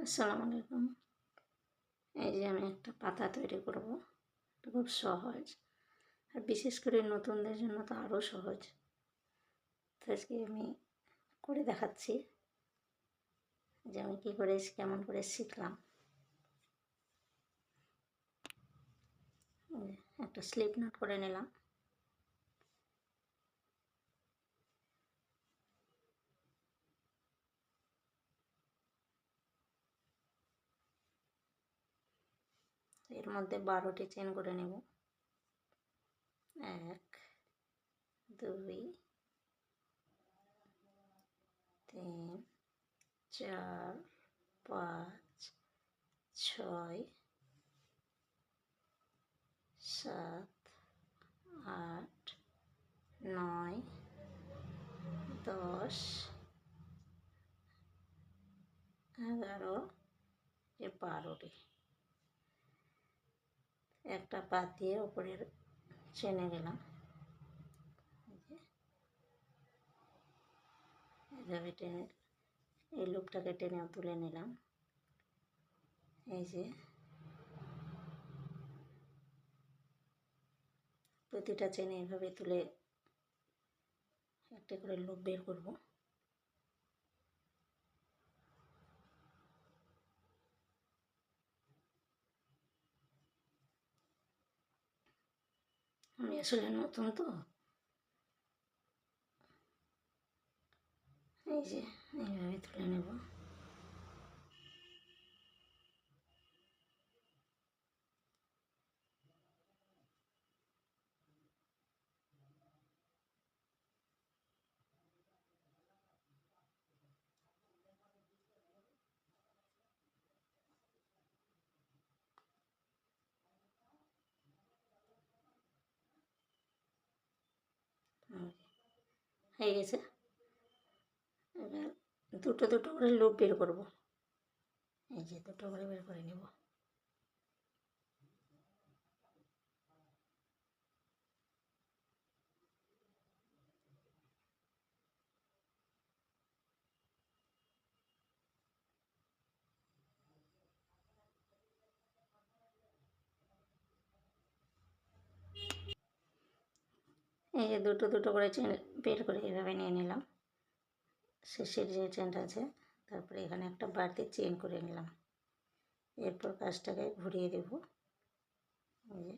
আসসালামু আলাইকুম। এই যে আমি একটা পাতা তৈরি করব। এটা খুব সহজ, আর বিশেষ করে নতুনদের জন্য তো আরও সহজ। তো আজকে আমি করে দেখাচ্ছি যে আমি কী করে কেমন করে শিখলাম। একটা স্লিপ নট করে নিলাম। এর মধ্যে 12টি চেন করে নেব। 1 2 3 4 5 6 7 8 9 10 11 12টি। একটা বাদ দিয়ে উপরের চেনে গেলাম। এভাবে টেনে এই লুপটাকে টেনে তুলে নিলাম। এই যে প্রতিটা চেনে এভাবে তুলে একটা করে লুপ বের করব। আমি আসলে নতুন তো, এই যে এইভাবে তুলে নেব। হয়ে গেছে। এবার দুটো দুটো করে লুপ বের করব। এই যে দুটো করে বের করে নেব। এই যে দুটো দুটো করে চেন বের করে এভাবে নিয়ে নিলাম। শেষের যে চেনটা আছে তারপরে এখানে একটা বাড়তি চেন করে নিলাম। এরপর কাজটাকে ঘুরিয়ে দেব। এই যে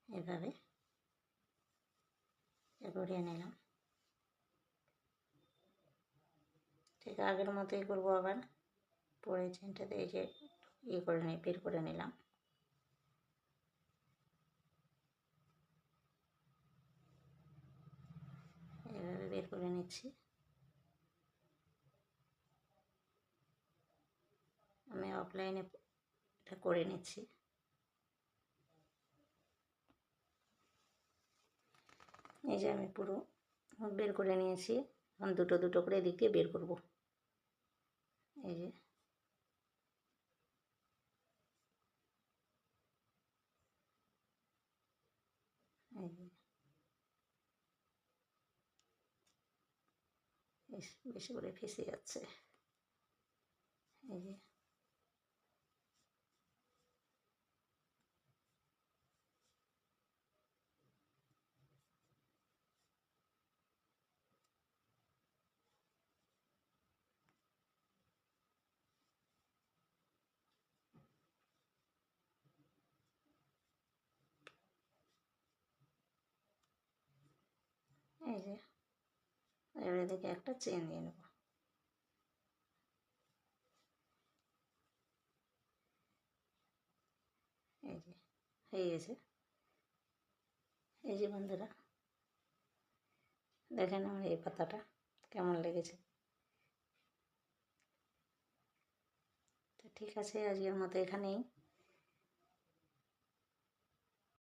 এভাবে ঘুরিয়ে নিলাম। ঠিক আগের মতোই করবো আবার। পরের চেনটাতে এই যে করে বের করে নিলাম। এভাবে বের করে নিচ্ছি। আমি অফলাইনে এটা করে নিচ্ছি। এই যে আমি পুরো বের করে নিয়েছি। এখন দুটো দুটো করে এদিক দিয়ে বের করব। এই যে বেশি করে ফেঁসে যাচ্ছে। এই যে এই যে এবার এদিকে একটা চেন দিয়ে নেব। এই যে হয়ে গেছে। এই যে বন্ধুরা দেখেন আমার এই পাতাটা কেমন লেগেছে। তো ঠিক আছে, আজকের মতো এখানেই।